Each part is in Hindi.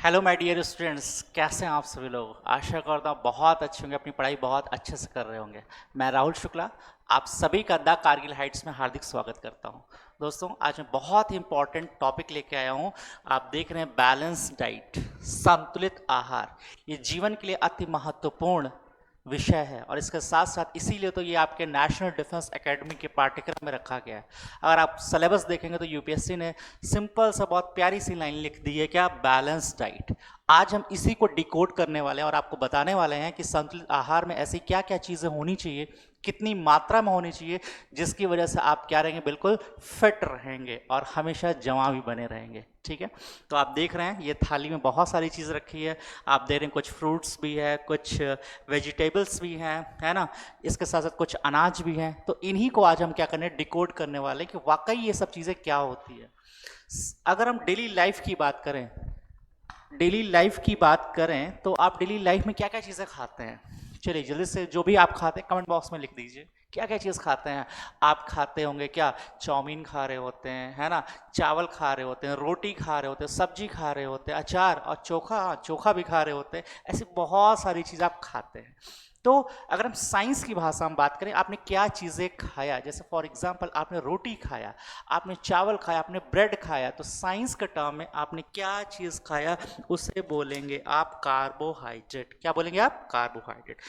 हेलो माय डियर स्टूडेंट्स, कैसे हैं आप सभी लोग। आशा करता हूँ बहुत अच्छे होंगे, अपनी पढ़ाई बहुत अच्छे से कर रहे होंगे। मैं राहुल शुक्ला आप सभी का द कारगिल हाइट्स में हार्दिक स्वागत करता हूँ। दोस्तों, आज मैं बहुत ही इंपॉर्टेंट टॉपिक लेके आया हूँ। आप देख रहे हैं बैलेंस डाइट, संतुलित आहार। ये जीवन के लिए अति महत्वपूर्ण विषय है और इसके साथ साथ इसीलिए तो ये आपके नेशनल डिफेंस एकेडमी के पाठ्यक्रम में रखा गया है। अगर आप सिलेबस देखेंगे तो यूपीएससी ने सिंपल सा बहुत प्यारी सी लाइन लिख दी है, क्या, बैलेंस डाइट। आज हम इसी को डिकोड करने वाले हैं और आपको बताने वाले हैं कि संतुलित आहार में ऐसी क्या क्या चीज़ें होनी चाहिए, कितनी मात्रा में होनी चाहिए, जिसकी वजह से आप क्या रहेंगे, बिल्कुल फिट रहेंगे और हमेशा जवां भी बने रहेंगे। ठीक है, तो आप देख रहे हैं ये थाली में बहुत सारी चीज़ रखी है। आप देख रहे हैं कुछ फ्रूट्स भी है, कुछ वेजिटेबल्स भी हैं, है ना। इसके साथ साथ कुछ अनाज भी हैं। तो इन्हीं को आज हम क्या करने, डिकोड करने वाले कि वाकई ये सब चीज़ें क्या होती है। अगर हम डेली लाइफ की बात करें, तो आप डेली लाइफ में क्या क्या चीज़ें खाते हैं। चलिए जल्दी से, जो भी आप खाते हैं कमेंट बॉक्स में लिख दीजिए क्या क्या चीज़ खाते हैं। आप खाते होंगे क्या, चाउमीन खा रहे होते हैं, है ना, चावल खा रहे होते हैं, रोटी खा रहे होते हैं, सब्जी खा रहे होते हैं, अचार और चोखा चोखा भी खा रहे होते हैं। ऐसी बहुत सारी चीज़ आप खाते हैं। तो अगर हम साइंस की भाषा में बात करें, आपने क्या चीज़ें खाया, जैसे फॉर एग्जांपल आपने रोटी खाया, आपने चावल खाया, आपने ब्रेड खाया, तो साइंस के टर्म में आपने क्या चीज़ खाया उसे बोलेंगे आप कार्बोहाइड्रेट। क्या बोलेंगे आप, कार्बोहाइड्रेट।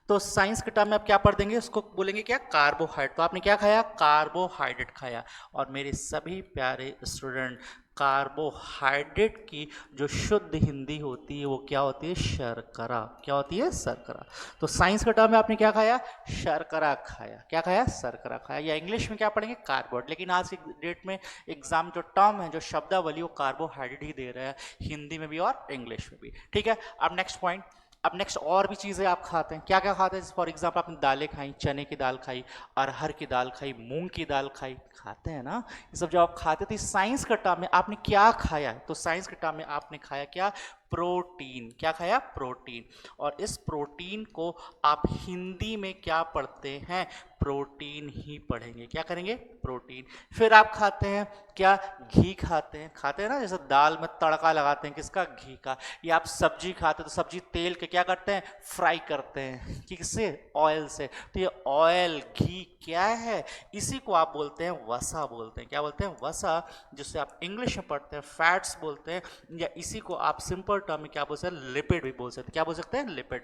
तो साइंस के टर्म में आप क्या पढ़ देंगे, उसको बोलेंगे क्या, कार्बोहाइड्रेट। तो आपने क्या खाया, कार्बोहाइड्रेट खाया। और मेरे सभी प्यारे स्टूडेंट, कार्बोहाइड्रेट की जो शुद्ध हिंदी होती है वो क्या होती है, शर्करा। क्या होती है, शर्करा। तो साइंस के टर्म में आपने क्या खाया, शर्करा खाया। क्या खाया, शर्करा खाया। या इंग्लिश में क्या पढ़ेंगे, कार्बोहाइड्रेट। लेकिन आज की डेट में एग्जाम जो टर्म है, जो शब्दावली, वो कार्बोहाइड्रेट ही दे रहा है, हिंदी में भी और इंग्लिश में भी। ठीक है, अब नेक्स्ट पॉइंट। अब नेक्स्ट और भी चीज़ें आप खाते हैं, क्या क्या खाते हैं। फॉर एग्जाम्पल आपने दालें खाई, चने की दाल खाई, अरहर की दाल खाई, मूंग की दाल खाई, खाते हैं ना। ये सब जब आप खाते थे, साइंस के टर्म में आपने क्या खाया है, तो साइंस के टर्म में आपने खाया क्या, प्रोटीन। क्या खाया, प्रोटीन। और इस प्रोटीन को आप हिंदी में क्या पढ़ते हैं, प्रोटीन ही पढ़ेंगे। क्या करेंगे, प्रोटीन। फिर आप खाते हैं क्या, घी खाते हैं। खाते हैं ना, जैसे दाल में तड़का लगाते हैं, किसका, घी का। या आप सब्जी खाते हैं तो सब्जी तेल के क्या करते हैं, फ्राई करते हैं, किससे, ऑयल से। तो ये ऑयल, घी क्या है, इसी को आप बोलते हैं वसा बोलते हैं। क्या बोलते हैं, वसा। जिससे आप इंग्लिश में पढ़ते हैं फैट्स बोलते हैं, या इसी को आप सिंपल टर्म में क्या बोल सकते हैं, लिपिड भी बोल सकते हैं। क्या बोल सकते हैं, लिपिड।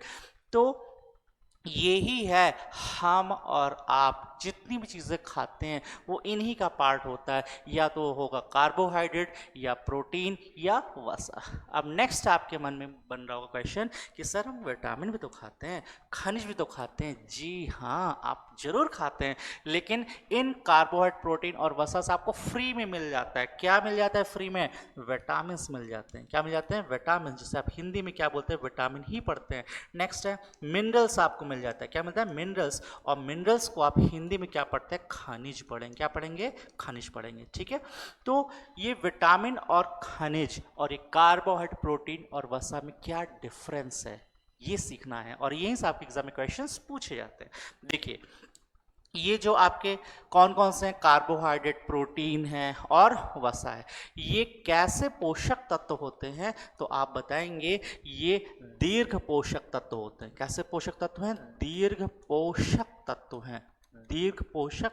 तो यही है, हम और आप जितनी भी चीज़ें खाते हैं वो इन्हीं का पार्ट होता है। या तो होगा कार्बोहाइड्रेट, या प्रोटीन, या वसा। अब नेक्स्ट आपके मन में बन रहा होगा क्वेश्चन कि सर हम विटामिन भी तो खाते हैं, खनिज भी तो खाते हैं। जी हाँ, आप जरूर खाते हैं, लेकिन इन कार्बोहाइड्रेट, प्रोटीन और वसा से आपको फ्री में मिल जाता है। क्या मिल जाता है फ्री में, विटामिन मिल जाते हैं। क्या मिल जाते हैं, विटामिन, जिसे आप हिंदी में क्या बोलते हैं, विटामिन ही पढ़ते हैं। नेक्स्ट है मिनरल्स, आपको मिल जाता है। क्या मिलता है, मिनरल्स। और मिनरल्स को आप हिंदी में क्या पढ़ते हैं, खनिज पढ़ेंगे। क्या पढ़ेंगे, खनिज पढ़ेंगे। ठीक है, तो ये विटामिन और खनिज और ये कार्बोहाइड्रेट, प्रोटीन और वसा में क्या डिफरेंस है, ये सीखना है। और यहीं से आपके एग्जाम में क्वेश्चंस पूछे जाते हैं। देखिए, ये जो आपके कौन कौन से हैं, कार्बोहाइड्रेट, प्रोटीन है और वसा है, ये कैसे पोषक तत्व होते हैं, तो आप बताएंगे ये दीर्घ पोषक तत्व होते हैं। कैसे पोषक तत्व हैं, दीर्घ पोषक तत्व हैं, दीर्घ पोषक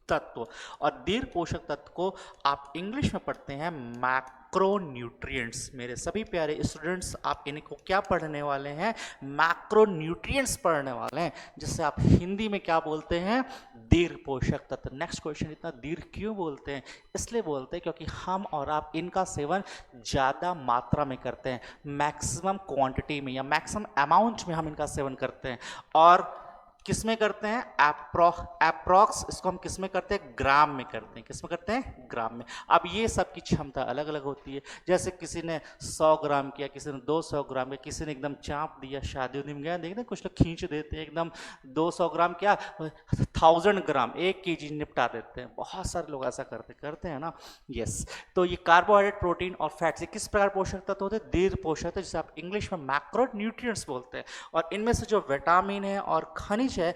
तत्व। और दीर्घ पोषक तत्व को आप इंग्लिश में पढ़ते हैं मैक्रोन्यूट्रिएंट्स। मेरे सभी प्यारे स्टूडेंट्स, आप इनको क्या पढ़ने वाले हैं, मैक्रोन्यूट्रिएंट्स पढ़ने वाले हैं, जिससे आप हिंदी में क्या बोलते हैं, दीर्घ पोषक तत्व। नेक्स्ट क्वेश्चन, इतना दीर्घ क्यों बोलते हैं, इसलिए बोलते हैं क्योंकि हम और आप इनका सेवन ज़्यादा मात्रा में करते हैं, मैक्सिमम क्वांटिटी में या मैक्सिमम अमाउंट में हम इनका सेवन करते हैं। और किस में करते हैं, अप्रॉक्स इसको हम किस में करते हैं, ग्राम में करते हैं। किस में करते हैं, ग्राम में। अब ये सब की क्षमता अलग अलग होती है। जैसे किसी ने 100 ग्राम किया, किसी ने 200 ग्राम किया, किसी ने एकदम चाँप दिया, शादी उदी में गया, देखते हैं कुछ लोग खींच देते हैं एकदम 200 ग्राम क्या, 1000 ग्राम, 1 kg निपटा देते हैं। बहुत सारे लोग ऐसा करते हैं ना। यस, तो ये कार्बोहाइड्रेट, प्रोटीन और फैट्स ये किस प्रकार पोषक तत्व होते हैं, दीर्घ पोषक तत्व, जिसे आप इंग्लिश में मैक्रोन्यूट्रिएंट्स बोलते हैं। और इनमें से जो विटामिन है और खनिज खनिज है,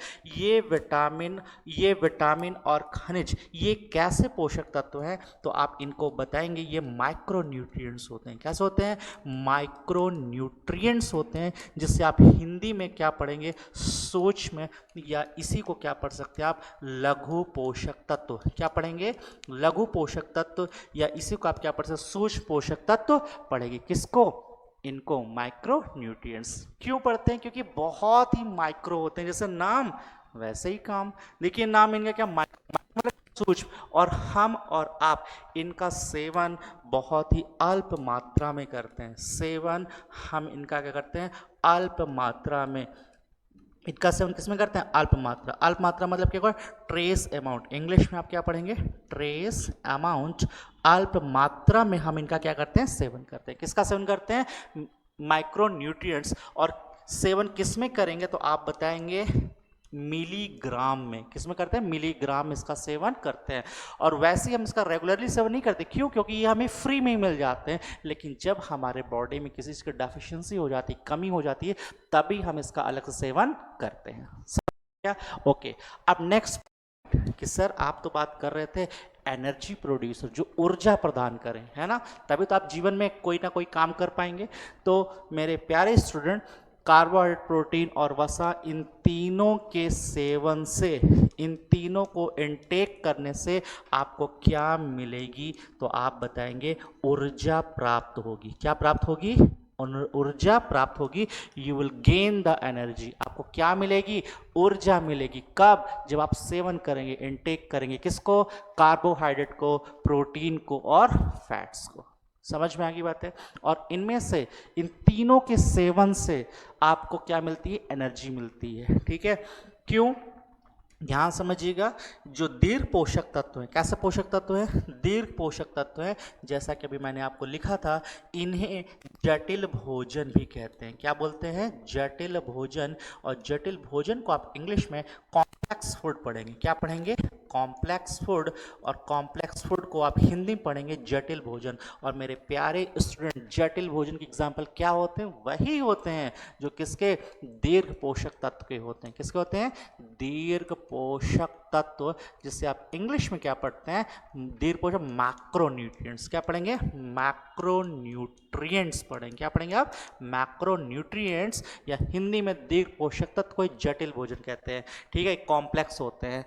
ये विटामिन और खनिज ये कैसे पोषक तत्व हैं, तो आप इनको बताएंगे ये माइक्रो न्यूट्रिएंट्स होते हैं। कैसे होते हैं? माइक्रो न्यूट्रिएंट्स होते हैं, जिससे आप हिंदी में क्या पढ़ेंगे? सूक्ष्म, या इसी को क्या पढ़ सकते हैं आप? लघु पोषक तत्व। क्या पढ़ेंगे? लघु पोषक तत्व, या इसी को आप क्या पढ़ सकते हैं? सूक्ष्म पोषक तत्व पढ़ेंगे। किसको? इनको, माइक्रो न्यूट्रिएंट्स। क्यों पढ़ते हैं? क्योंकि बहुत ही माइक्रो होते हैं, जैसे नाम वैसे ही काम। देखिए नाम इनका क्या, मतलब सूक्ष्म, और हम और आप इनका सेवन बहुत ही अल्प मात्रा में करते हैं। सेवन हम इनका क्या करते हैं? अल्प मात्रा में। इनका सेवन किसमें करते हैं? अल्प मात्रा। अल्प मात्रा मतलब क्या? Trace amount. इंग्लिश में आप क्या पढ़ेंगे? Trace amount. अल्प मात्रा में हम इनका क्या करते हैं? सेवन करते हैं। किसका सेवन करते हैं? Micro nutrients. और सेवन किसमें करेंगे तो आप बताएंगे? मिलीग्राम में। किसमें करते हैं? मिलीग्राम में इसका सेवन करते हैं। और वैसे ही हम इसका रेगुलरली सेवन नहीं करते। क्यों? क्योंकि ये हमें फ्री में ही मिल जाते हैं। लेकिन जब हमारे बॉडी में किसी चीज़ की डेफिशिएंसी हो जाती है, कमी हो जाती है, तभी हम इसका अलग से सेवन करते हैं। समझ गया? ओके। अब नेक्स्ट कि सर आप तो बात कर रहे थे एनर्जी प्रोड्यूसर, जो ऊर्जा प्रदान करें, है ना, तभी तो आप जीवन में कोई ना कोई काम कर पाएंगे। तो मेरे प्यारे स्टूडेंट, कार्बोहाइड्रेट, प्रोटीन और वसा, इन तीनों के सेवन से, इन तीनों को इनटेक करने से आपको क्या मिलेगी? तो आप बताएंगे ऊर्जा प्राप्त होगी। क्या प्राप्त होगी? ऊर्जा प्राप्त होगी। You will gain the energy. आपको क्या मिलेगी? ऊर्जा मिलेगी। कब? जब आप सेवन करेंगे, इनटेक करेंगे। किसको? कार्बोहाइड्रेट को, प्रोटीन को और फैट्स को। समझ में आ गई बात है? और इनमें से, इन तीनों के सेवन से आपको क्या मिलती है? एनर्जी मिलती है। ठीक है? क्यों? ध्यान समझिएगा। जो दीर्घ पोषक तत्व है, कैसे पोषक तत्व है? दीर्घ पोषक तत्व है। जैसा कि अभी मैंने आपको लिखा था, इन्हें जटिल भोजन भी कहते हैं। क्या बोलते हैं? जटिल भोजन। और जटिल भोजन को आप इंग्लिश में कॉम्प्लेक्स फूड पढ़ेंगे। क्या पढ़ेंगे? Complex food. और कॉम्प्लेक्स फूड को आप हिंदी में पढ़ेंगे जटिल भोजन। और मेरे प्यारे स्टूडेंट, जटिल भोजन के एग्जाम्पल क्या होते हैं? वही होते हैं जो किसके? दीर्घ पोषक तत्व के होते हैं। किसके होते हैं? दीर्घ पोषक तत्व, जिससे आप इंग्लिश में क्या पढ़ते हैं? दीर्घ पोषक, मैक्रोन्यूट्रिएंट्स। क्या पढ़ेंगे? मैक्रोन्यूट्रिएंट्स पढ़ेंगे। क्या पढ़ेंगे आप? मैक्रोन्यूट्रिएंट्स, या हिंदी में दीर्घ पोषक तत्व को जटिल भोजन कहते हैं। ठीक है? कॉम्प्लेक्स होते हैं।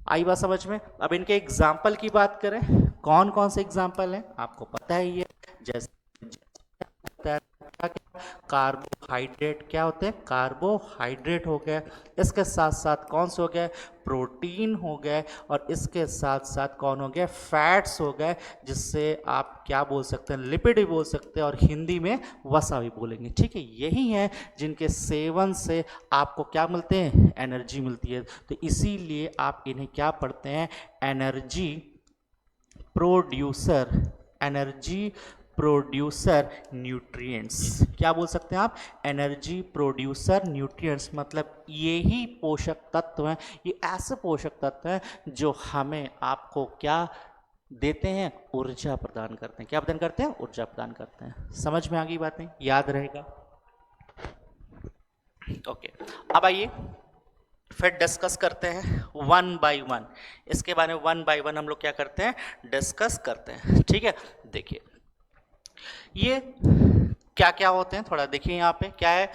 आई बात समझ में? अब इनके एग्जाम्पल की बात करें, कौन कौन से एग्जाम्पल हैं आपको पता ही है। जैसे कार्बोहाइड्रेट। क्या होते हैं? कार्बोहाइड्रेट हो गए। इसके साथ साथ कौन से हो गए? प्रोटीन हो गए। और इसके साथ साथ कौन हो गए? फैट्स हो गए, जिससे आप क्या बोल सकते हैं? लिपिड भी बोल सकते हैं, और हिंदी में वसा भी बोलेंगे। ठीक है? यही है जिनके सेवन से आपको क्या मिलते हैं? एनर्जी मिलती है। तो इसीलिए आप इन्हें क्या पढ़ते हैं? Energy producer. Energy producer nutrients. क्या बोल सकते हैं आप? Energy producer nutrients. मतलब यही पोषक तत्व हैं, ये ऐसे पोषक तत्व हैं जो हमें, आपको क्या देते हैं? ऊर्जा प्रदान करते हैं। क्या प्रदान करते हैं? ऊर्जा प्रदान करते हैं। समझ में आ गई बातें? याद रहेगा? ओके। अब आइए फिर डिस्कस करते हैं वन बाय वन। इसके बारे में वन बाय वन हम लोग क्या करते हैं? डिस्कस करते हैं। ठीक है? देखिए ये क्या क्या होते हैं, थोड़ा देखिए यहाँ पे क्या है।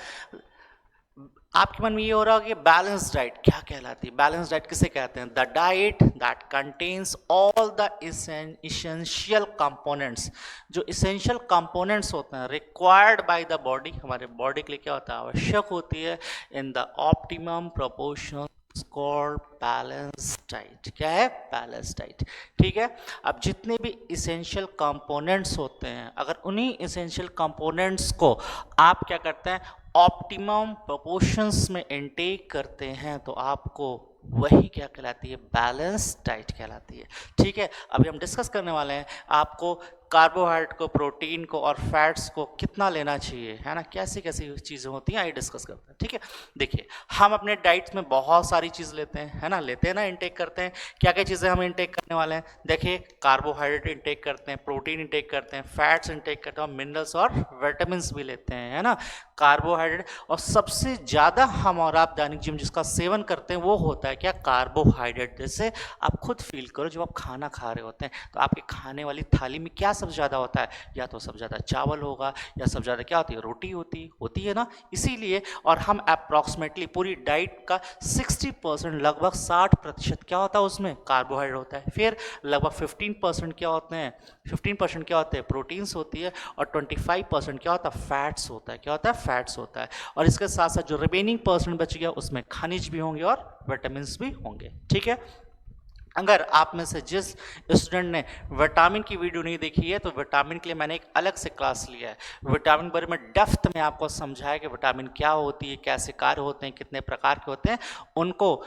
आपके मन में ये हो रहा होगा कि बैलेंस डाइट क्या कहलाती है? बैलेंस डाइट किसे कहते हैं? The diet that contains all the essential components. जो इसेंशियल कंपोनेंट्स होते हैं रिक्वायर्ड बाय द बॉडी, हमारे बॉडी के लिए क्या होता है? आवश्यक होती है, in the optimum proportion called balance diet. क्या है? Balance diet. ठीक है? अब जितने भी इसेंशियल कंपोनेंट्स होते हैं, अगर उन्हीं इसेंशियल कंपोनेंट्स को आप क्या करते हैं? ऑप्टिमम प्रोपोर्शंस में इनटेक करते हैं, तो आपको वही क्या कहलाती है? बैलेंस डाइट कहलाती है। ठीक है? अभी हम डिस्कस करने वाले हैं आपको कार्बोहाइड्रेट को, प्रोटीन को और फैट्स को कितना लेना चाहिए, है ना, कैसी कैसी चीज़ें होती हैं आइए डिस्कस करते हैं। ठीक है, देखिए हम अपने डाइट में बहुत सारी चीज़ लेते हैं, है ना, लेते हैं ना, इंटेक करते हैं। क्या क्या चीज़ें हम इंटेक करने वाले हैं, देखिए कार्बोहाइड्रेट इंटेक करते हैं, प्रोटीन इंटेक करते हैं, फैट्स इंटेक करते हैं और मिनरल्स और विटामिन भी लेते हैं, है ना। कार्बोहाइड्रेट और सबसे ज़्यादा हम और आप दैनिक जीवन जिसका सेवन करते हैं वो होता है क्या, कार्बोहाइड्रेट। जैसे आप खुद फील करो, जब आप खाना खा रहे होते हैं तो आपके खाने वाली थाली में क्या सबसे ज़्यादा होता है, या तो सबसे ज़्यादा चावल होगा या सबसे ज़्यादा क्या होती है, रोटी होती है ना। इसीलिए और हम अप्रॉक्सीमेटली पूरी डाइट का 60% लगभग 60% क्या होता है उसमें, कार्बोहाइड्रेट होता है। फिर लगभग 15% क्या होते हैं, 15% क्या होते हैं, प्रोटीन्स होती है और 25% क्या होता है, फैट्स होता है। क्या होता है, फैट्स होता है। और इसके साथ साथ जो रिमेनिंग परसेंट बच गया उसमें खनिज भी होंगे और विटामिन भी होंगे। ठीक है, अगर आप में से जिस स्टूडेंट ने विटामिन की वीडियो नहीं देखी है तो विटामिन के लिए मैंने एक अलग से क्लास लिया है। विटामिन के बारे में डेप्थ में आपको समझाया कि विटामिन क्या होती है, कैसे कार्य होते हैं, कितने प्रकार के होते हैं, उनको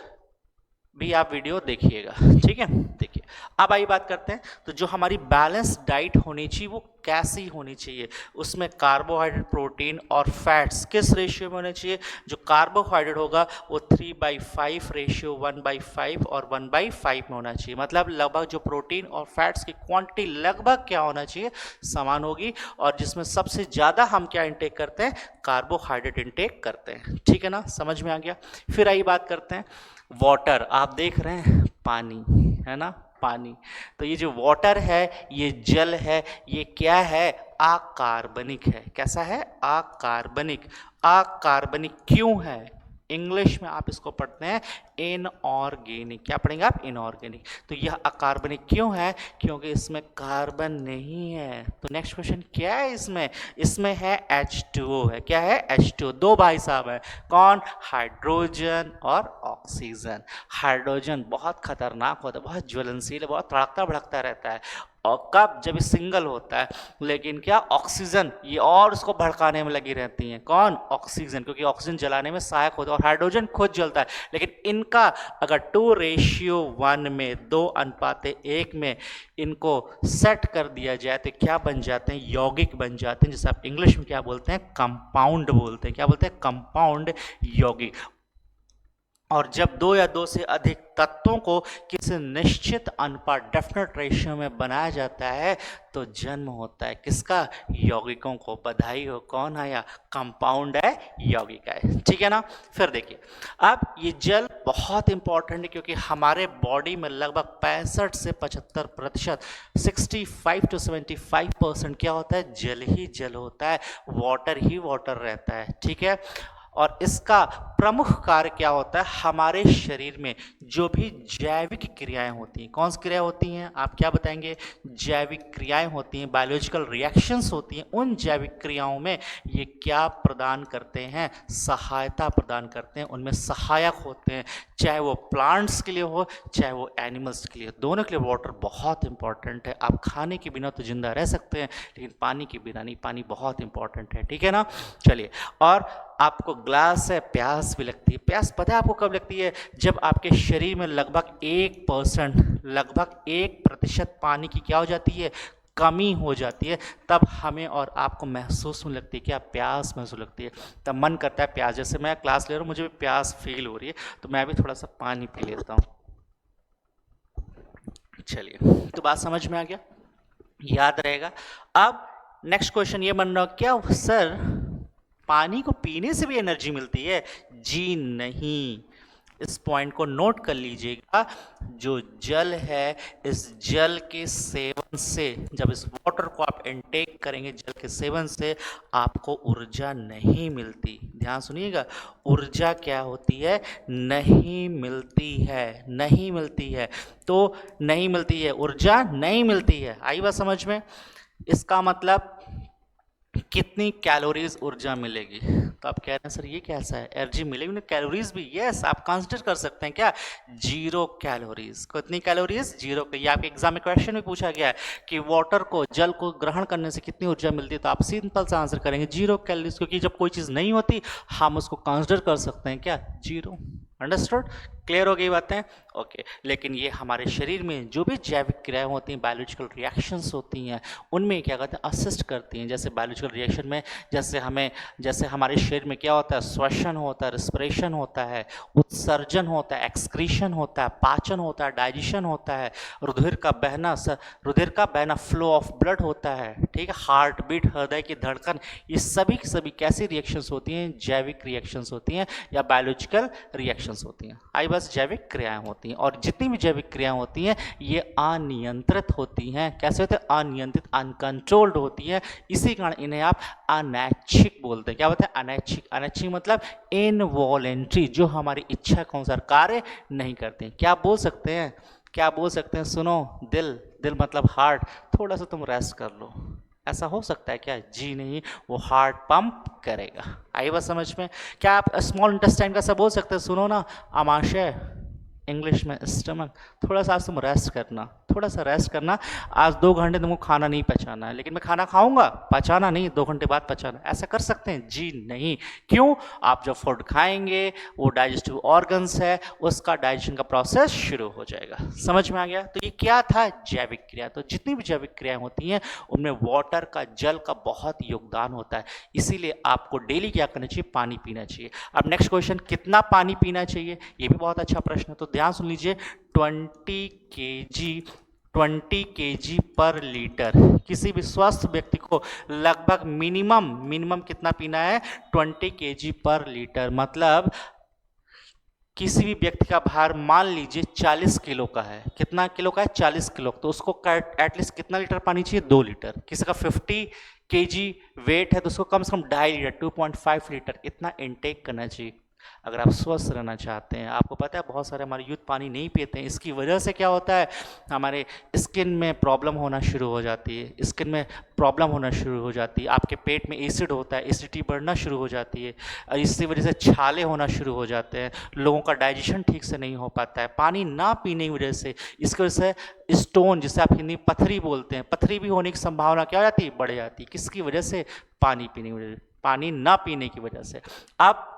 भी आप वीडियो देखिएगा। ठीक है, देखिए अब आइए बात करते हैं तो जो हमारी बैलेंस डाइट होनी चाहिए वो कैसी होनी चाहिए, उसमें कार्बोहाइड्रेट, प्रोटीन और फैट्स किस रेशियो में होने चाहिए। जो कार्बोहाइड्रेट होगा वो 3/5 रेशियो 1/5 और 1/5 में होना चाहिए। मतलब लगभग जो प्रोटीन और फैट्स की क्वांटिटी लगभग क्या होना चाहिए, समान होगी। और जिसमें सबसे ज़्यादा हम क्या इंटेक करते हैं, कार्बोहाइड्रेट इंटेक करते हैं। ठीक है ना, समझ में आ गया। फिर आइए बात करते हैं वाटर। आप देख रहे हैं पानी, है ना, पानी। तो ये जो वाटर है, ये जल है, ये क्या है, अकार्बनिक है। कैसा है, अकार्बनिक। अकार्बनिक क्यों है, इंग्लिश में आप इसको पढ़ते हैं इनऑर्गेनिक। क्या पढ़ेंगे आप, इनऑर्गेनिक। तो यह अकार्बनिक क्यों है, क्योंकि इसमें कार्बन नहीं है। तो नेक्स्ट क्वेश्चन क्या है इसमें, इसमें है H2O है। क्या है, H2O। दो भाई साहब है, कौन, हाइड्रोजन और ऑक्सीजन। हाइड्रोजन बहुत खतरनाक होता है, बहुत ज्वलनशील है, बहुत तड़कता भड़कता रहता है। और कब, जब सिंगल होता है। लेकिन क्या, ऑक्सीजन ये और उसको भड़काने में लगी रहती हैं, कौन, ऑक्सीजन, क्योंकि ऑक्सीजन जलाने में सहायक होता है और हाइड्रोजन खुद जलता है। लेकिन इनका अगर 2:1 में, 2:1 में इनको सेट कर दिया जाए तो क्या बन जाते हैं, यौगिक बन जाते हैं, जिसे आप इंग्लिश में क्या बोलते हैं, कंपाउंड बोलते हैं। क्या बोलते हैं, कंपाउंड यौगिक। और जब दो या दो से अधिक तत्वों को किसी निश्चित अनुपात, डेफिनेट रेशियो में बनाया जाता है तो जन्म होता है किसका, यौगिकों को। बधाई हो, कौन आया, कंपाउंड है, यौगिक है। ठीक है ना। फिर देखिए अब ये जल बहुत इंपॉर्टेंट है क्योंकि हमारे बॉडी में लगभग 65 से 75%, 65 to 75% क्या होता है, जल ही जल होता है, वाटर ही वाटर रहता है। ठीक है, और इसका प्रमुख कार्य क्या होता है, हमारे शरीर में जो भी जैविक क्रियाएं होती हैं, कौन सी क्रियाएं होती हैं, आप क्या बताएंगे, जैविक क्रियाएं होती हैं, बायोलॉजिकल रिएक्शंस होती हैं। उन जैविक क्रियाओं में ये क्या प्रदान करते हैं, सहायता प्रदान करते हैं, उनमें सहायक होते हैं, चाहे वो प्लांट्स के लिए हो चाहे वो एनिमल्स के लिए, दोनों के लिए वाटर बहुत इंपॉर्टेंट है। आप खाने के बिना तो जिंदा रह सकते हैं लेकिन पानी के बिना नहीं, पानी बहुत इंपॉर्टेंट है। ठीक है ना, चलिए। और आपको ग्लास है, प्यास भी लगती है। प्यास पता है आपको कब लगती है, जब आपके शरीर में लगभग 1%, लगभग 1% पानी की क्या हो जाती है, कमी हो जाती है, तब हमें और आपको महसूस होने लगती है, क्या, प्यास महसूस लगती है। तब मन करता है प्यास, जैसे मैं क्लास ले रहा हूँ मुझे भी प्यास फील हो रही है तो मैं भी थोड़ा सा पानी पी लेता हूँ। चलिए, तो बात समझ में आ गया, याद रहेगा। अब नेक्स्ट क्वेश्चन ये बन रहा, क्या सर पानी को पीने से भी एनर्जी मिलती है, जी नहीं। इस पॉइंट को नोट कर लीजिएगा, जो जल है इस जल के सेवन से, जब इस वाटर को आप इनटेक करेंगे जल के सेवन से, आपको ऊर्जा नहीं मिलती। ध्यान सुनिएगा, ऊर्जा क्या होती है, नहीं मिलती है, नहीं मिलती है। तो नहीं मिलती है, ऊर्जा नहीं मिलती है। आई बात समझ में। इसका मतलब कितनी कैलोरीज ऊर्जा मिलेगी, तो आप कह रहे हैं सर ये कैसा है, एनर्जी मिलेगी ना, कैलोरीज भी, यस आप कंसिडर कर सकते हैं, क्या, 0 कैलोरीज। कितनी कैलोरीज, 0। ये आपके एग्जाम में क्वेश्चन में पूछा गया है कि वाटर को, जल को ग्रहण करने से कितनी ऊर्जा मिलती है, तो आप सिंपल सा आंसर करेंगे 0 कैलोरीज, क्योंकि जब कोई चीज़ नहीं होती हम उसको कंसिडर कर सकते हैं क्या, 0। अंडरस्टूड। क्लियर हो गई बातें? ओके। लेकिन ये हमारे शरीर में जो भी जैविक क्रियाएं होती हैं, बायोलॉजिकल रिएक्शंस होती हैं, उनमें क्या कहते हैं, असिस्ट करती हैं। जैसे बायोलॉजिकल रिएक्शन में जैसे हमारे शरीर में क्या होता है, श्वसन होता है, रिस्पिरेशन होता है, उत्सर्जन होता है, एक्सक्रीशन होता है, पाचन होता है, डाइजेशन होता है, रुधिर का बहना, फ्लो ऑफ ब्लड होता है, ठीक है, हार्ट बीट, हृदय की धड़कन, ये सभी की सभी कैसी रिएक्शंस होती हैं, जैविक रिएक्शंस होती हैं या बायोलॉजिकल रिएक्शंस होती हैं। आई बस जैविक क्रियाएं होती हैं, और जितनी भी जैविक क्रियाएं होती हैं ये अनियंत्रित होती हैं। कैसे होते हैं? अनियंत्रित, अनकंट्रोल्ड होती हैं। इसी कारण इन्हें आप अनैच्छिक बोलते हैं। क्या बोलते हैं? अनैच्छिक। अनैच्छिक मतलब इनवॉलेंट्री, जो हमारी इच्छा के अनुसार कार्य नहीं करते हैं। क्या बोल सकते हैं? क्या बोल सकते हैं? सुनो, दिल मतलब हार्ट, थोड़ा सा तुम रेस्ट कर लो, ऐसा हो सकता है क्या? जी नहीं, वो हार्ट पंप करेगा। आई बात समझ में? क्या आप स्मॉल इंटेस्टाइन का सब बोल सकते हैं? सुनो ना, आमाशय, इंग्लिश में स्टमक, थोड़ा सा आज तुम रेस्ट करना, थोड़ा सा रेस्ट करना, आज 2 घंटे तुमको खाना नहीं पचाना है, लेकिन मैं खाना खाऊंगा, पचाना नहीं, 2 घंटे बाद पचाना। ऐसा कर सकते हैं? जी नहीं। क्यों? आप जब फूड खाएंगे, वो डाइजेस्टिव ऑर्गन्स है, उसका डाइजेशन का प्रोसेस शुरू हो जाएगा। समझ में आ गया? तो ये क्या था? जैविक क्रिया। तो जितनी भी जैविक क्रियाएं होती हैं उनमें वाटर का, जल का बहुत योगदान होता है। इसीलिए आपको डेली क्या करना चाहिए? पानी पीना चाहिए। अब नेक्स्ट क्वेश्चन, कितना पानी पीना चाहिए? ये भी बहुत अच्छा प्रश्न है, तो ध्यान सुन लीजिए। 20 kg पर लीटर, किसी भी स्वस्थ व्यक्ति को लगभग मिनिमम कितना पीना है? 20 kg पर लीटर। मतलब किसी भी व्यक्ति का भार मान लीजिए 40 किलो का है। कितना किलो का है? 40 किलो। तो उसको एटलीस्ट कितना लीटर पानी चाहिए? 2 लीटर। किसी का 50 kg वेट है तो उसको कम से कम 2.5 लीटर, 2.5 लीटर इतना इनटेक करना चाहिए। अगर आप स्वस्थ रहना चाहते हैं, आपको पता है बहुत सारे हमारे यूथ पानी नहीं पीते हैं, इसकी वजह से क्या होता है, हमारे स्किन में प्रॉब्लम होना शुरू हो जाती है, स्किन में प्रॉब्लम होना शुरू हो जाती है, आपके पेट में एसिड होता है, एसिडिटी बढ़ना शुरू हो जाती है, इसकी वजह से छाले होना शुरू हो जाते हैं, लोगों का डाइजेशन ठीक से नहीं हो पाता है पानी ना पीने की वजह से। इसकी वजह से स्टोन, जिसे आप हिंदी पथरी बोलते हैं, पथरी भी होने की संभावना क्या हो जाती है? बढ़ जाती है। किसकी वजह से? पानी पीने की वजह से, पानी ना पीने की वजह से। आप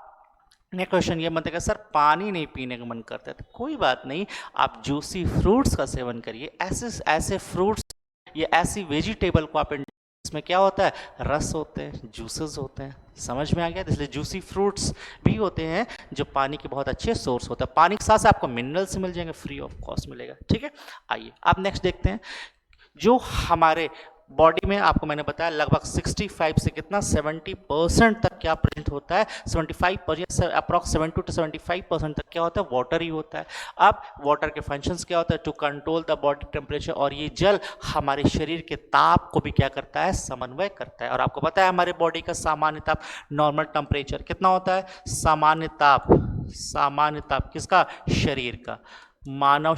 नेक्स्ट क्वेश्चन ये मत है कि सर पानी नहीं पीने का मन करता है, तो कोई बात नहीं, आप जूसी फ्रूट्स का सेवन करिए। ऐसे फ्रूट्स या ऐसी वेजिटेबल को आप, इसमें क्या होता है? रस होते हैं, जूसेस होते हैं। समझ में आ गया? इसलिए जूसी फ्रूट्स भी होते हैं जो पानी के बहुत अच्छे सोर्स होता है। पानी के साथ साथ आपको मिनरल्स मिल जाएंगे, फ्री ऑफ कॉस्ट मिलेगा। ठीक है, आइए आप नेक्स्ट देखते हैं। जो हमारे बॉडी में, आपको मैंने बताया, लगभग 65 से कितना 70% तक क्या प्रेजेंट होता है? 75%, अप्रॉक्स 70 to 75% तक क्या होता है? वाटर ही होता है। अब वाटर के फंक्शंस क्या होता है? To control the body temperature, और ये जल हमारे शरीर के ताप को भी क्या करता है? समन्वय करता है। और आपको पता है हमारे बॉडी का सामान्य ताप, नॉर्मल टेम्परेचर कितना होता है? सामान्य ताप किसका? शरीर का, मानव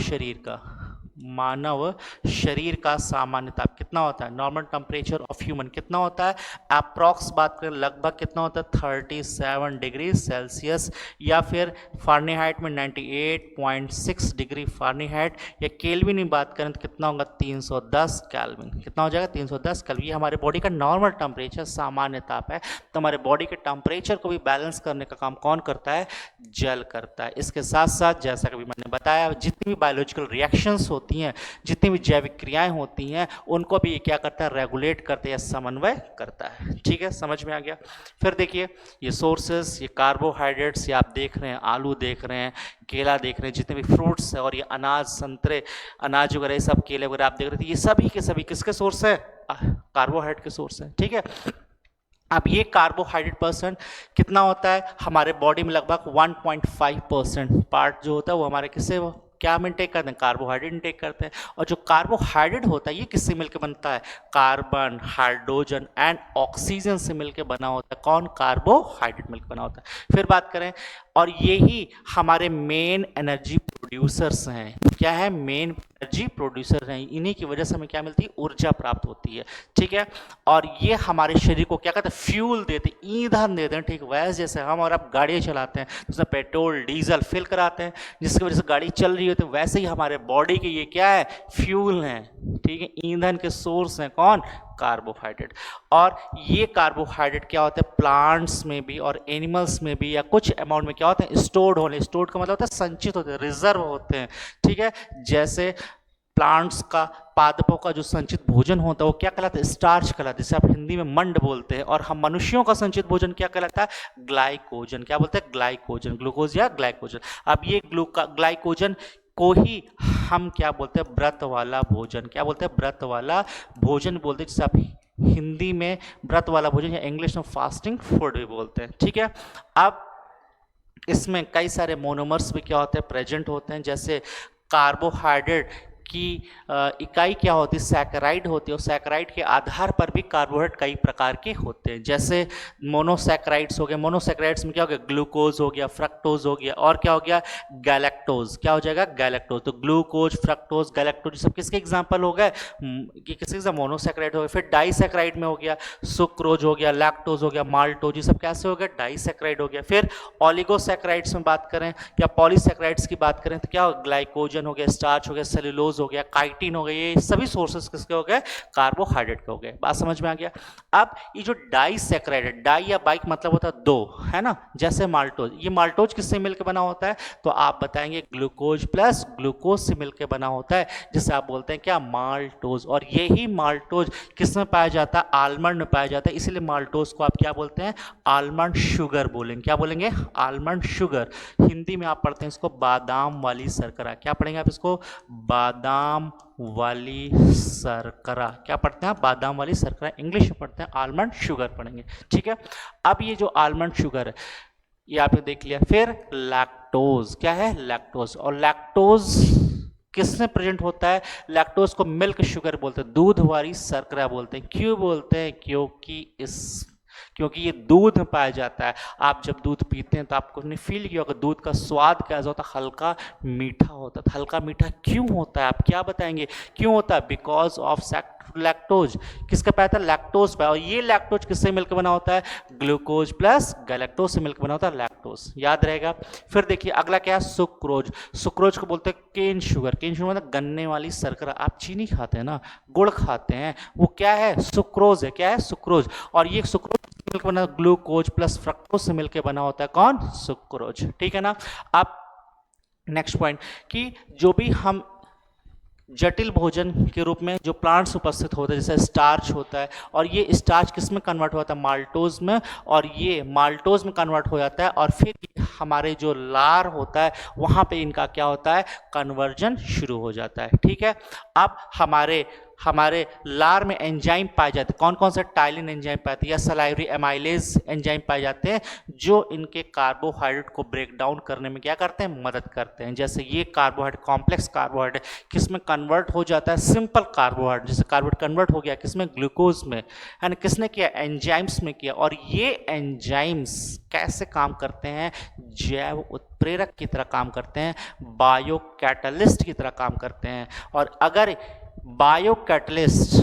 शरीर का सामान्य ताप कितना होता है? नॉर्मल टेम्परेचर ऑफ ह्यूमन कितना होता है? अप्रॉक्स बात करें, लगभग कितना होता है? 37 डिग्री सेल्सियस, या फिर फारेनहाइट में 98.6 डिग्री फारेनहाइट, या केल्विन में बात करें तो कितना होगा? 310 केल्विन। कितना हो जाएगा? 310 केल्विन। ये हमारे बॉडी का नॉर्मल टेम्परेचर, सामान्य ताप है। तो हमारे बॉडी के टेम्परेचर को भी बैलेंस करने का काम कौन करता है? जल करता है। इसके साथ साथ जैसा कि मैंने बताया, जितनी भी बायोलॉजिकल रिएक्शंस होती हैं, जितनी भी जैविक क्रियाएं होती हैं, उनको भी ये क्या करता है? रेगुलेट करता है या समन्वय करता है। ठीक है, समझ में आ गया? फिर देखिए, ये सोर्सेस, ये कार्बोहाइड्रेट्स, ये आप देख रहे हैं, आलू देख रहे हैं, केला देख रहे हैं, जितने भी फ्रूट्स है, और ये अनाज, संतरे, अनाज वगैरह, ये सब केले वगैरह आप देख रहे थे, ये सभी के सभी किसके सोर्स है? कार्बोहाइड्रेट के सोर्स है। ठीक है, अब ये कार्बोहाइड्रेट परसेंट कितना होता है? हमारे बॉडी में लगभग 1.5% पार्ट जो होता है वो हमारे किससे, क्या हम इनटेक करते हैं? कार्बोहाइड्रेट इनटेक करते हैं। और जो कार्बोहाइड्रेट होता है ये किससे मिलकर बनता है? कार्बन, हाइड्रोजन एंड ऑक्सीजन से मिलकर बना होता है। कौन? कार्बोहाइड्रेट मिलकर बना होता है। फिर बात करें, और यही हमारे मेन एनर्जी प्रोड्यूसर्स हैं। क्या है? मेन एनर्जी प्रोड्यूसर हैं। इन्हीं की वजह से हमें क्या मिलती है? ऊर्जा प्राप्त होती है। ठीक है, और ये हमारे शरीर को क्या कहते हैं? फ्यूल देते हैं, ईंधन देते हैं। ठीक, वैसे जैसे हम और आप गाड़ियाँ चलाते हैं तो उसमें पेट्रोल, डीजल फिल कराते हैं, जिसकी वजह से गाड़ी चल रही होती है, वैसे ही हमारे बॉडी के ये क्या है? फ्यूल हैं। ठीक है, ईंधन के सोर्स हैं। कौन? कार्बोहाइड्रेट। और ये कार्बोहाइड्रेट क्या होते हैं, प्लांट्स में भी और एनिमल्स में भी या कुछ अमाउंट में क्या होते हैं, स्टोर्ड होने। स्टोर्ड का मतलब होता है संचित होते हैं, रिजर्व होते हैं, ठीक है। जैसे प्लांट्स का, पादपों का जो संचित भोजन होता है वो क्या कहलाता है, स्टार्च कहलाता है, जिसे आप हिंदी में मंड बोलते हैं। और हम मनुष्यों का संचित भोजन क्या कहलाता है, ग्लाइकोजन। क्या बोलते हैं, ग्लाइकोजन, ग्लूकोज या ग्लाइकोजन। अब ये ग्लाइकोजन को ही हम क्या बोलते हैं, व्रत वाला भोजन। क्या बोलते हैं, व्रत वाला भोजन बोलते हैं, जिसे आप हिंदी में व्रत वाला भोजन या इंग्लिश में फास्टिंग फूड भी बोलते हैं, ठीक है। अब इसमें कई सारे मोनोमर्स भी क्या होते हैं, प्रेजेंट होते हैं। जैसे कार्बोहाइड्रेट की इकाई क्या होती है, सैकराइड होती है, और सैकराइड के आधार पर भी कार्बोहाइड्रेट कई प्रकार के होते हैं। जैसे मोनोसैकराइड्स हो गए, मोनोसैकराइड्स में क्या हो गया, ग्लूकोज हो गया, फ्रक्टोज हो गया, और क्या हो गया, गैलेक्टोज। क्या हो जाएगा, गैलेक्टोज। तो ग्लूकोज, फ्रक्टोज, गैलेक्टोज सब किसके एग्जाम्पल हो गए, ये किसके, मोनोसैकराइड हो गए। फिर डाइसैकराइड में हो गया सुक्रोज हो गया, लैक्टोज हो गया, माल्टोज, ये सब कैसे हो गया, डाइसैकराइड हो गया। फिर ऑलिगोसैकराइड्स में बात करें या पॉलीसैकराइड्स की बात करें तो क्या हो, ग्लाइकोजन हो गया, स्टार्च हो गया, सेलुलोज हो गया, काइटिन हो गया, ये सभी सोर्सेस किसके हो गए, कार्बोहाइड्रेट के हो गए। बात समझ में आ गया। अब ये जो डाइसैकराइड है, डाई या बाइक मतलब होता है दो, है ना। जैसे माल्टोज, ये माल्टोज किससे मिलकर बना होता है, तो आप बताएंगे ग्लूकोज प्लस ग्लूकोज से मिलकर बना होता है, जिसे आप बोलते हैं क्या, माल्टोज। और यही माल्टोज किस में पाया जाता है, आलमंड में पाया जाता है, इसीलिए माल्टोज को आप क्या बोलते हैं, आलमंड शुगर बोलेंगे। क्या बोलेंगे, आलमंड शुगर। हिंदी में आप पढ़ते हैं इसको बादाम वाली शर्करा। क्या पढ़ेंगे आप इसको, बादाम वाली शर्करा। क्या पढ़ते हैं, बादाम वाली शर्करा। इंग्लिश में पढ़ते हैं आलमंड शुगर पढ़ेंगे, ठीक है। अब ये जो आलमंड शुगर है ये आपने देख लिया। फिर लैक्टोज, क्या है, लैक्टोज। और लैक्टोज किसमें प्रेजेंट होता है, लैक्टोज को मिल्क शुगर बोलते हैं, दूध वाली शर्करा बोलते हैं। क्यों बोलते हैं, क्योंकि ये दूध में पाया जाता है। आप जब दूध पीते हैं तो आपको ने फील किया होगा दूध का स्वाद कैसा होता है, हल्का मीठा होता है। हल्का मीठा क्यों होता है, आप क्या बताएंगे, क्यों होता है, बिकॉज ऑफ लैक्टोज। किसका पाया था, लैक्टोज पाया। और ये लैक्टोज किससे मिलकर बना होता है, ग्लूकोज प्लस गैलेक्टोज से मिलकर बना होता है लैक्टोज, याद रहेगा। फिर देखिए अगला क्या है, सुक्रोज। सुक्रोज को बोलते हैं केन शुगर। केन शुगर मतलब गन्ने वाली शर्करा। आप चीनी खाते हैं ना, गुड़ खाते हैं, वो क्या है, सुक्रोज है। क्या है, सुक्रोज। और ये सुक्रोज मिलकर बना ग्लूकोज प्लस फ्रक्टोज से मिलकर बना होता है कौन, सुक्रोज, ठीक है ना। अब नेक्स्ट पॉइंट कि जो भी हम जटिल भोजन के रूप में जो प्लांट्स उपस्थित होते हैं, जैसे स्टार्च होता है, और ये स्टार्च किस में कन्वर्ट होता है, माल्टोज में, और ये माल्टोज में कन्वर्ट हो जाता है, और फिर हमारे जो लार होता है वहाँ पे इनका क्या होता है, कन्वर्जन शुरू हो जाता है, ठीक है। अब हमारे लार में एंजाइम पाए जाते हैं। कौन कौन से, टाइलिन एंजाइम पाते हैं या सलाइवरी एमाइलेज एंजाइम पाए जाते हैं, जो इनके कार्बोहाइड्रेट को ब्रेक डाउन करने में क्या करते हैं, मदद करते हैं। जैसे ये कार्बोहाइड्रेट, कॉम्प्लेक्स कार्बोहाइड्रेट किस में कन्वर्ट हो जाता है, सिंपल कार्बोहाइड्रेट। जैसे कार्बोहाइड्रेट कन्वर्ट हो गया किसमें, ग्लूकोज में, है ना। किसने किया, एंजाइम्स में किया। और ये एंजाइम्स कैसे काम करते हैं, जैव उत्प्रेरक की तरह काम करते हैं, बायो कैटलिस्ट की तरह काम करते हैं। और अगर बायो कैटलिस्ट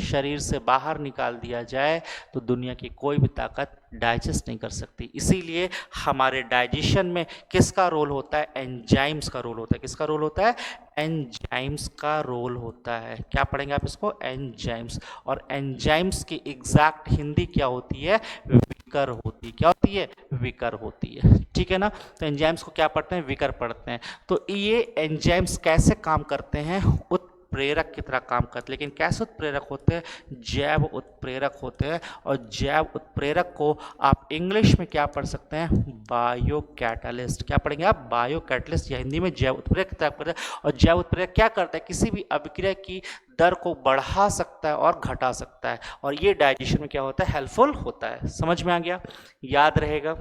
शरीर से बाहर निकाल दिया जाए तो दुनिया की कोई भी ताकत डाइजेस्ट नहीं कर सकती। इसीलिए हमारे डाइजेशन में किसका रोल होता है, एंजाइम्स का रोल होता है। किसका रोल होता है, एंजाइम्स का रोल होता है। क्या पढ़ेंगे आप इसको, एंजाइम्स। और एंजाइम्स की एग्जैक्ट हिंदी क्या होती है, विकर होती है। क्या होती है, विकर होती है, ठीक है ना। तो एंजाइम्स को क्या पढ़ते हैं, विकर पढ़ते हैं। तो ये एंजाइम्स कैसे काम करते हैं, उत्प्रेरक की तरह काम करते हैं। लेकिन कैसे उत्प्रेरक होते हैं, जैव उत्प्रेरक होते हैं। और जैव उत्प्रेरक को आप इंग्लिश में क्या पढ़ सकते हैं, बायो कैटलिस्ट। क्या पढ़ेंगे आप, बायो कैटलिस्ट, या हिंदी में जैव उत्प्रेरक की तरह पढ़ते हैं। और जैव उत्प्रेरक क्या करता है, किसी भी अभिक्रिया की दर को बढ़ा सकता है और घटा सकता है, और ये डाइजेशन में क्या होता है, हेल्पफुल होता है। समझ में आ गया, याद रहेगा,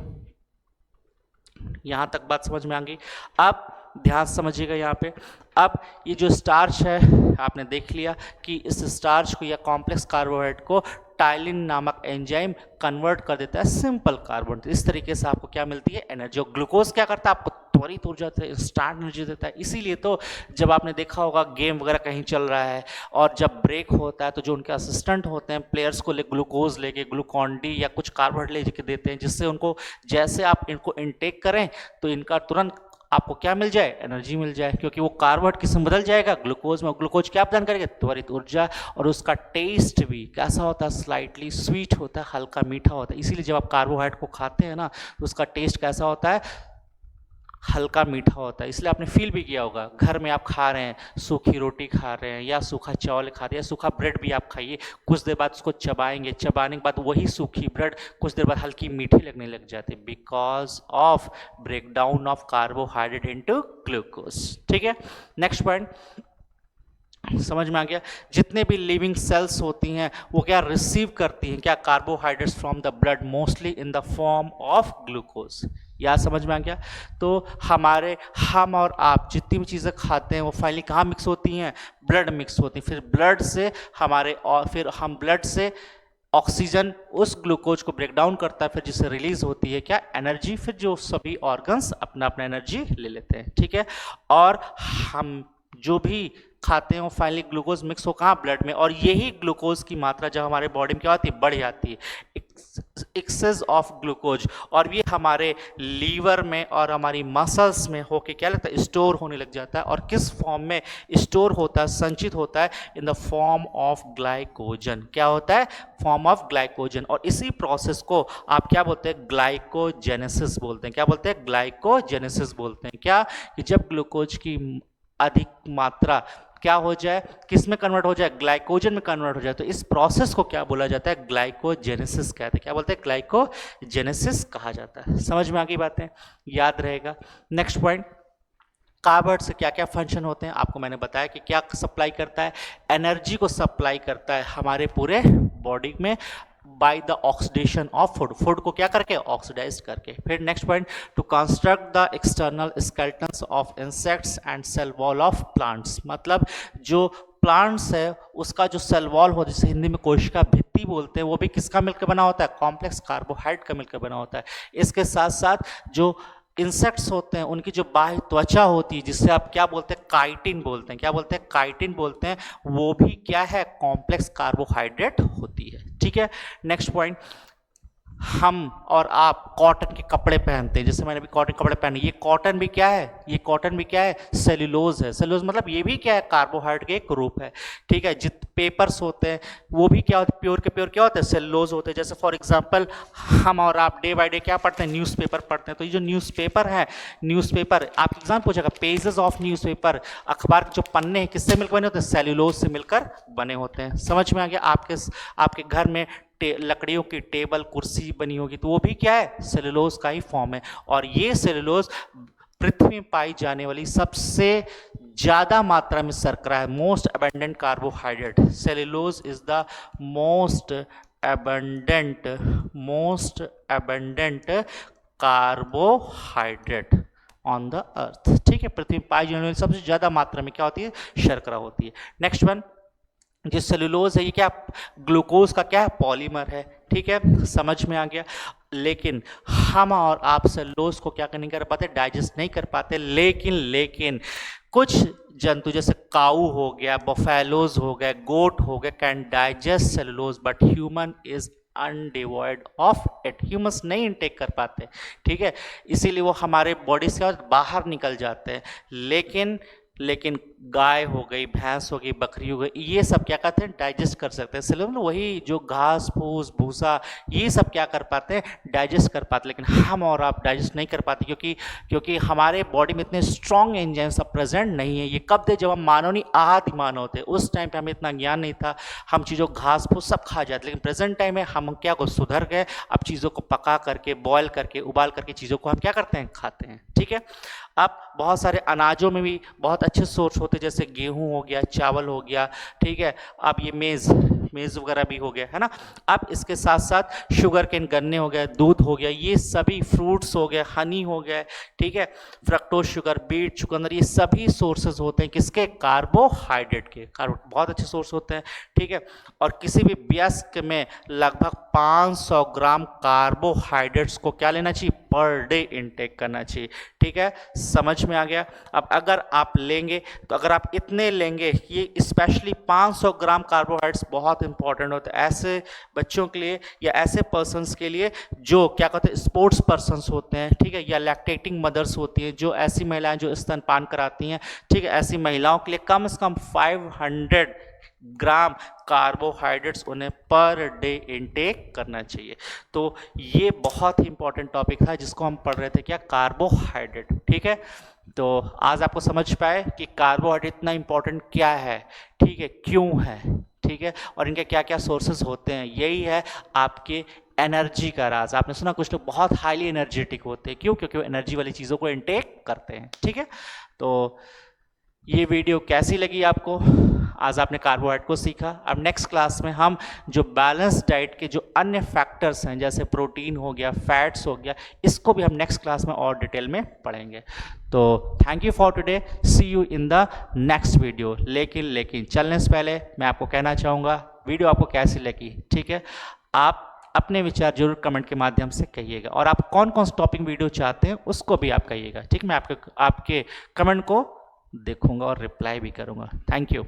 यहां तक बात समझ में आ गई। अब ध्यान समझिएगा यहाँ पे। अब ये जो स्टार्च है आपने देख लिया कि इस स्टार्च को या कॉम्प्लेक्स कार्बोहाइड्रेट को टाइलिन नामक एंजाइम कन्वर्ट कर देता है सिंपल कार्बोहाइड्रेट। इस तरीके से आपको क्या मिलती है, एनर्जी। और ग्लूकोज क्या करता है, आपको त्वरित ऊर्जा देता है, इंस्टेंट एनर्जी देता है। इसीलिए तो जब आपने देखा होगा गेम वगैरह कहीं चल रहा है और जब ब्रेक होता है तो जो उनके असिस्टेंट होते हैं प्लेयर्स को ग्लूकोज लेके, ग्लूकॉन डी या कुछ कार्बोहाइड्रेट लेके देते हैं, जिससे उनको, जैसे आप इनको इनटेक करें तो इनका तुरंत आपको क्या मिल जाए, एनर्जी मिल जाए, क्योंकि वो कार्बोहाइड्रेट किस में बदल जाएगा, ग्लूकोज में। ग्लूकोज क्या प्रदान करेगा, त्वरित ऊर्जा, और उसका टेस्ट भी कैसा होता है, स्लाइटली स्वीट होता है, हल्का मीठा होता है। इसीलिए जब आप कार्बोहाइड्रेट को खाते हैं ना तो उसका टेस्ट कैसा होता है, हल्का मीठा होता है। इसलिए आपने फील भी किया होगा, घर में आप खा रहे हैं, सूखी रोटी खा रहे हैं या सूखा चावल खा रहे हैं या सूखा ब्रेड भी आप खाइए, कुछ देर बाद उसको चबाएंगे, चबाने के बाद वही सूखी ब्रेड कुछ देर बाद हल्की मीठी लगने लग जाती है, because of breakdown of carbohydrate into glucose. ठीक है, नेक्स्ट पॉइंट समझ में आ गया। जितने भी लिविंग सेल्स होती हैं वो क्या रिसीव करती हैं, क्या, carbohydrates from the blood, mostly in the form of glucose. या समझ में आ गया। तो हम और आप जितनी भी चीज़ें खाते हैं वो फाइनली कहाँ मिक्स होती हैं, ब्लड मिक्स होती हैं। फिर ब्लड से और फिर हम ब्लड से ऑक्सीजन उस ग्लूकोज को ब्रेक डाउन करता है, फिर जिससे रिलीज होती है क्या, एनर्जी। फिर जो सभी ऑर्गन्स अपना अपना एनर्जी ले लेते हैं। ठीक है, और हम जो भी खाते हैं वो फाइनली ग्लूकोज मिक्स हो कहाँ, ब्लड में, और यही ग्लूकोज की मात्रा जब हमारे बॉडी में क्या होती है, बढ़ जाती है, एक्सेस ऑफ ग्लूकोज, और ये हमारे लीवर में और हमारी मसल्स में होके क्या लगता है, स्टोर होने लग जाता है। और किस फॉर्म में स्टोर होता है, संचित होता है, in the form of glycogen. क्या होता है, फॉर्म ऑफ ग्लाइकोजन। और इसी प्रोसेस को आप क्या बोलते हैं, ग्लाइकोजेनेसिस बोलते हैं। क्या बोलते हैं, ग्लाइकोजेनेसिस बोलते हैं। क्या, कि जब ग्लूकोज की अधिक मात्रा क्या हो जाए, किस में कन्वर्ट हो जाए, ग्लाइकोजन में कन्वर्ट हो जाए, तो इस प्रोसेस को क्या बोला जाता है, ग्लाइकोजेनेसिस कहते हैं। क्या बोलते हैं, ग्लाइकोजेनेसिस कहा जाता है। समझ में आ गई बातें, याद रहेगा। नेक्स्ट पॉइंट, कार्बोहाइड्रेट से क्या क्या फंक्शन होते हैं, आपको मैंने बताया कि क्या सप्लाई करता है, एनर्जी को सप्लाई करता है हमारे पूरे बॉडी में by the oxidation of food को क्या करके, ऑक्सीडाइज करके। फिर next point, to construct the external skeletons of insects and cell wall of plants. मतलब जो प्लांट्स है उसका जो सेल वॉल हो, जिसे हिंदी में कोशिका भित्ति बोलते हैं, वो भी किसका मिलकर बना होता है, कॉम्प्लेक्स कार्बोहाइड्रेट का मिलकर बना होता है। इसके साथ साथ जो इंसेक्ट्स होते हैं उनकी जो बाह्य त्वचा होती है, जिससे आप क्या बोलते हैं, काइटिन बोलते हैं। क्या बोलते हैं, काइटिन बोलते हैं, वो भी क्या है, कॉम्प्लेक्स कार्बोहाइड्रेट होती है। ठीक है, नेक्स्ट पॉइंट, हम और आप कॉटन के कपड़े पहनते हैं, जैसे मैंने भी कॉटन कपड़े पहने, ये कॉटन भी क्या है, ये कॉटन भी क्या है, सेल्यूलोज है। सेल्यूलोज मतलब ये भी क्या है, कार्बोहाइड्रेट के एक रूप है। ठीक है, जित पेपर्स होते हैं वो भी क्या होते हैं, प्योर के प्योर क्या होते हैं, सेल्यूलोज होते हैं। जैसे फॉर एग्जांपल हम और आप डे बाय डे क्या पढ़ते हैं, न्यूज़पेपर पढ़ते हैं। तो ये जो न्यूज़पेपर है, न्यूज़पेपर आप एग्जाम पूछेगा, पेजेस ऑफ न्यूज़पेपर, अखबार के जो पन्ने हैं किससे मिलकर बने होते हैं, सेल्यूलोज से मिलकर बने होते हैं। समझ में आ गया। आपके घर में लकड़ियों की टेबल कुर्सी बनी होगी तो वो भी क्या है, सेलुलोज का ही फॉर्म है। और ये सेलुलोज पृथ्वी में पाई जाने वाली सबसे ज्यादा मात्रा में शर्करा है, most abundant carbohydrate. Cellulose is the most abundant carbohydrate on the earth. ठीक है, पृथ्वी में पाई जाने वाली सबसे ज्यादा मात्रा में क्या होती है, शर्करा होती है। नेक्स्ट वन, जो सेलुलोज है ये क्या, ग्लूकोज का क्या है, पॉलीमर है। ठीक है, समझ में आ गया। लेकिन हम और आप सेलुलोज को क्या नहीं कर पाते, डाइजेस्ट नहीं कर पाते। लेकिन कुछ जंतु जैसे काऊ हो गया, बफेलोज हो गए, गोट हो गए, can digest cellulose, but human is undevoid of इट। ह्यूमंस नहीं इनटेक कर पाते। ठीक है, इसीलिए वो हमारे बॉडी से बाहर निकल जाते हैं। लेकिन गाय हो गई, भैंस हो गई, बकरी हो गई, ये सब क्या करते हैं, डाइजेस्ट कर सकते हैं। सेलुलोज वही जो घास फूस भूसा ये सब क्या कर पाते हैं, डाइजेस्ट कर पाते। लेकिन हम और आप डाइजेस्ट नहीं कर पाते, क्योंकि हमारे बॉडी में इतने स्ट्रॉन्ग एंजाइम्स अब प्रेजेंट नहीं है। ये कब थे, जब हम मानव नहीं आदि मानव थे, उस टाइम पे हमें इतना ज्ञान नहीं था, हम चीज़ों घास फूस सब खा जाते। लेकिन प्रेजेंट टाइम में हम क्या को सुधर गए, अब चीज़ों को पका करके, बॉयल करके, उबाल करके चीज़ों को हम क्या करते हैं, खाते हैं। ठीक है, अब बहुत सारे अनाजों में भी बहुत अच्छे सोर्स होते हैं, जैसे गेहूं हो गया, चावल हो गया। ठीक है, अब ये मेज़ वगैरह भी हो गया है ना। अब इसके साथ साथ शुगर केन, गन्ने हो गए, दूध हो गया, ये सभी फ्रूट्स हो गए, हनी हो गए। ठीक है, फ्रक्टोज शुगर, बीट, चुकंदर, ये सभी सोर्सेज होते हैं किसके, कार्बोहाइड्रेट के। बहुत अच्छे सोर्स होते हैं। ठीक है, और किसी भी वयस्क में लगभग 500 ग्राम कार्बोहाइड्रेट्स को क्या लेना चाहिए, पर डे इनटेक करना चाहिए। ठीक है, समझ में आ गया। अब अगर आप लेंगे तो अगर आप इतने लेंगे, ये स्पेशली 500 ग्राम कार्बोहाइड्रेट्स बहुत इंपॉर्टेंट होते हैं ऐसे बच्चों के लिए या ऐसे पर्सन्स के लिए जो क्या कहते हैं स्पोर्ट्स पर्सन्स होते हैं, ठीक है, या लैक्टेटिंग मदर्स होती हैं, जो ऐसी महिलाएं जो स्तनपान कराती हैं, ठीक है, ऐसी महिलाओं के लिए कम से कम 500 ग्राम कार्बोहाइड्रेट्स उन्हें पर डे इनटेक करना चाहिए। तो ये बहुत ही इंपॉर्टेंट टॉपिक था जिसको हम पढ़ रहे थे, क्या, कार्बोहाइड्रेट। ठीक है, तो आज आपको समझ पाए कि कार्बोहाइड्रेट इतना इंपॉर्टेंट क्या है, ठीक है, क्यों है, ठीक है, और इनके क्या क्या सोर्सेज होते हैं। यही है आपके एनर्जी का राज। आपने सुना कुछ लोग बहुत हाईली एनर्जेटिक होते हैं, क्यों, क्योंकि वो एनर्जी वाली चीज़ों को इनटेक करते हैं। ठीक है, तो ये वीडियो कैसी लगी आपको, आज आपने कार्बोहाइड्रेट को सीखा। अब नेक्स्ट क्लास में हम जो बैलेंस डाइट के जो अन्य फैक्टर्स हैं जैसे प्रोटीन हो गया, फैट्स हो गया, इसको भी हम नेक्स्ट क्लास में और डिटेल में पढ़ेंगे। तो thank you for today, see you in the next video. लेकिन चलने से पहले मैं आपको कहना चाहूँगा वीडियो आपको कैसी लगी, ठीक है, आप अपने विचार जरूर कमेंट के माध्यम से कहिएगा, और आप कौन कौन सा टॉपिक वीडियो चाहते हैं उसको भी आप कहिएगा। ठीक, मैं आपके कमेंट को देखूंगा और रिप्लाई भी करूंगा। Thank you.